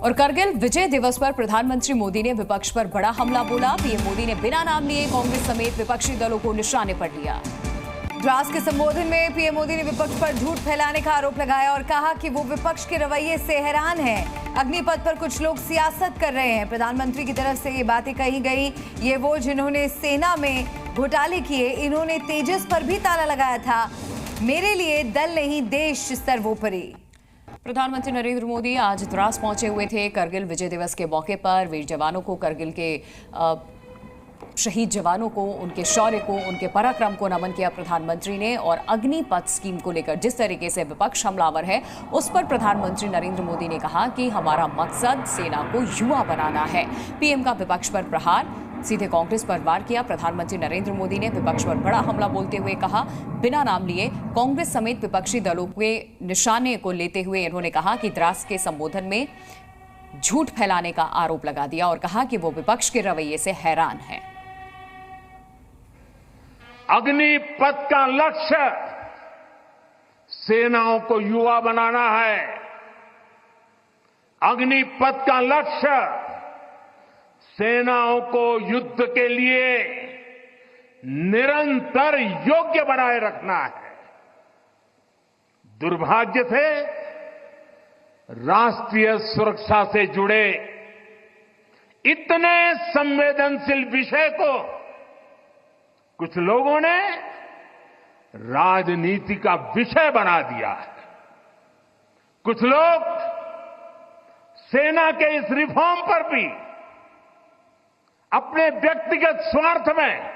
और करगिल विजय दिवस पर प्रधानमंत्री मोदी ने विपक्ष पर बड़ा हमला बोला। पीएम मोदी ने बिना नाम लिए कांग्रेस समेत विपक्षी दलों को निशाने पर लिया। द्रास के संबोधन में पीएम मोदी ने विपक्ष पर झूठ फैलाने का आरोप लगाया और कहा कि वो विपक्ष के रवैये से हैरान है। अग्निपथ पर कुछ लोग सियासत कर रहे हैं। प्रधानमंत्री की तरफ से ये बातें कही गई। ये वो जिन्होंने सेना में घोटाले किए, इन्होंने तेजस पर भी ताला लगाया था। मेरे लिए दल नहीं देश सर्वोपरि। प्रधानमंत्री नरेंद्र मोदी आज द्रास पहुंचे हुए थे। करगिल विजय दिवस के मौके पर वीर जवानों को, करगिल के शहीद जवानों को, उनके शौर्य को, उनके पराक्रम को नमन किया प्रधानमंत्री ने। और अग्निपथ स्कीम को लेकर जिस तरीके से विपक्ष हमलावर है, उस पर प्रधानमंत्री नरेंद्र मोदी ने कहा कि हमारा मकसद सेना को युवा बनाना है। पीएम का विपक्ष पर प्रहार, सीधे कांग्रेस पर वार किया। प्रधानमंत्री नरेंद्र मोदी ने विपक्ष पर बड़ा हमला बोलते हुए कहा, बिना नाम लिए कांग्रेस समेत विपक्षी दलों के निशाने को लेते हुए इन्होंने कहा कि द्रास के संबोधन में झूठ फैलाने का आरोप लगा दिया और कहा कि वो विपक्ष के रवैये से हैरान है। अग्निपथ का लक्ष्य सेनाओं को युवा बनाना है। अग्निपथ का लक्ष्य सेनाओं को युद्ध के लिए निरंतर योग्य बनाए रखना है। दुर्भाग्य से राष्ट्रीय सुरक्षा से जुड़े इतने संवेदनशील विषय को कुछ लोगों ने राजनीति का विषय बना दिया है। कुछ लोग सेना के इस रिफॉर्म पर भी अपने व्यक्तिगत स्वार्थ में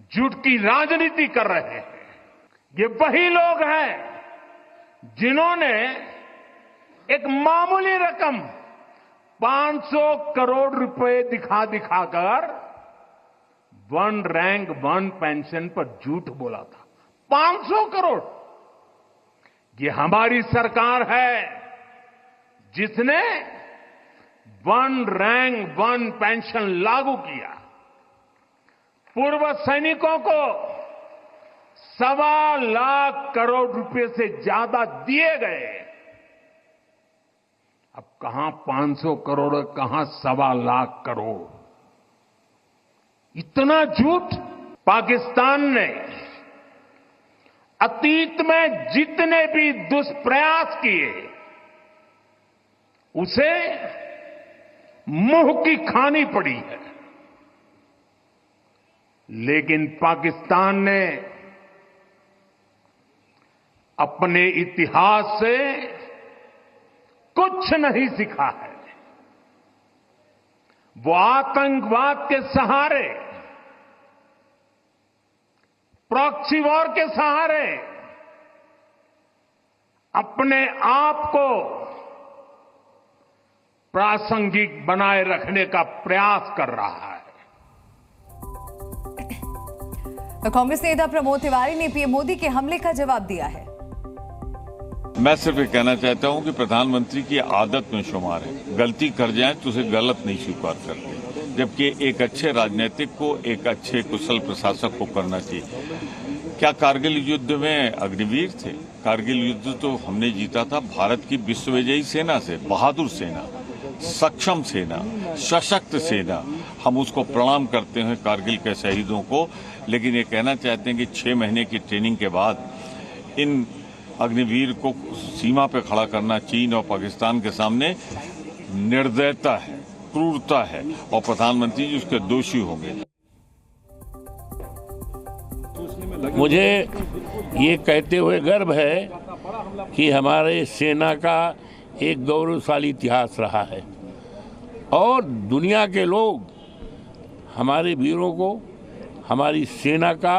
झूठ की राजनीति कर रहे हैं। ये वही लोग हैं जिन्होंने एक मामूली रकम 500 करोड़ रुपए दिखाकर वन रैंक वन पेंशन पर झूठ बोला था। 500 करोड़। ये हमारी सरकार है जिसने वन रैंक वन पेंशन लागू किया। पूर्व सैनिकों को 1.25 लाख करोड़ रुपए से ज्यादा दिए गए। अब कहां 500 करोड़, कहां 1.25 लाख करोड़। इतना झूठ। पाकिस्तान ने अतीत में जितने भी दुष्प्रयास किए उसे मुंह की खानी पड़ी है। लेकिन पाकिस्तान ने अपने इतिहास से कुछ नहीं सीखा है। वो आतंकवाद के सहारे, प्रॉक्सी वॉर के सहारे अपने आप को प्रासंगिक बनाए रखने का प्रयास कर रहा है। तो कांग्रेस नेता प्रमोद तिवारी ने पीएम मोदी के हमले का जवाब दिया है। मैं सिर्फ ये कहना चाहता हूं कि प्रधानमंत्री की आदत में शुमार है, गलती कर जाए तो उसे गलत नहीं स्वीकार करते, जबकि एक अच्छे राजनीतिक को, एक अच्छे कुशल प्रशासक को करना चाहिए। क्या कारगिल युद्ध में अग्निवीर थे? कारगिल युद्ध तो हमने जीता था भारत की विश्वविजयी सेना से। बहादुर सेना, सक्षम सेना, सशक्त सेना। हम उसको प्रणाम करते हैं कारगिल के शहीदों को। लेकिन ये कहना चाहते हैं कि 6 महीने की ट्रेनिंग के बाद इन अग्निवीर को सीमा पर खड़ा करना चीन और पाकिस्तान के सामने निर्दयता है, क्रूरता है और प्रधानमंत्री जी उसके दोषी होंगे। मुझे ये कहते हुए गर्व है कि हमारे सेना का एक गौरवशाली इतिहास रहा है और दुनिया के लोग हमारे वीरों को, हमारी सेना का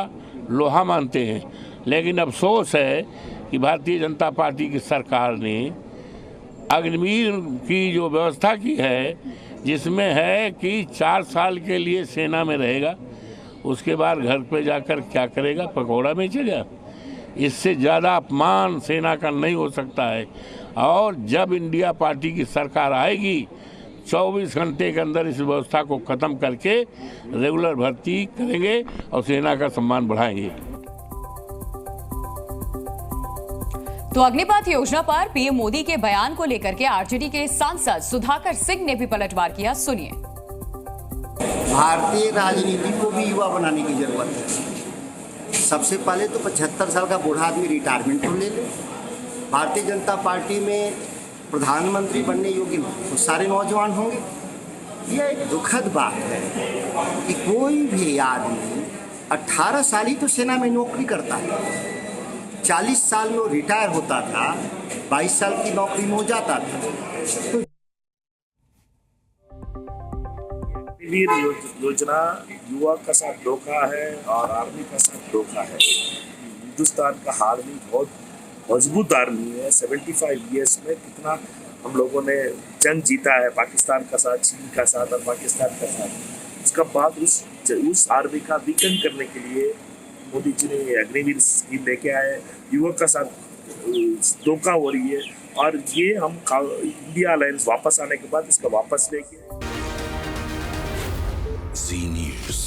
लोहा मानते हैं। लेकिन अफसोस है कि भारतीय जनता पार्टी की सरकार ने अग्निवीर की जो व्यवस्था की है, जिसमें है कि 4 साल के लिए सेना में रहेगा, उसके बाद घर पे जाकर क्या करेगा? पकौड़ा बेचेगा। इससे ज़्यादा अपमान सेना का नहीं हो सकता है। और जब इंडिया पार्टी की सरकार आएगी, 24 घंटे के अंदर इस व्यवस्था को खत्म करके रेगुलर भर्ती करेंगे और सेना का सम्मान बढ़ाएंगे। तो अग्निपथ योजना पर पीएम मोदी के बयान को लेकर के आरजेडी के सांसद सुधाकर सिंह ने भी पलटवार किया। सुनिए। भारतीय राजनीति को भी युवा बनाने की जरूरत है। सबसे पहले तो 75 साल का बूढ़ा आदमी रिटायरमेंट तो ले ले। भारतीय जनता पार्टी में प्रधानमंत्री बनने योग्य तो सारे नौजवान होंगे। यह एक दुखद बात है कि कोई भी आदमी 18 साल ही तो सेना में नौकरी करता है, 40 साल में वो रिटायर होता था, 22 साल की नौकरी में हो जाता था। तो योजना युवा का साथ धोखा है और आर्मी का साथ धोखा है। हिंदुस्तान का आर्मी बहुत मजबूत आर्मी है। 75 ईयर्स में कितना हम लोगों ने जंग जीता है, पाकिस्तान का साथ, चीन का साथ और पाकिस्तान का साथ। उसका बाद उस आर्मी का वीकन करने के लिए मोदी जी ने अग्निवीर स्कीम लेके आए। युवक का साथ धोखा हो रही है और ये हम इंडिया अलायंस वापस आने के बाद इसका वापस लेके Zee News.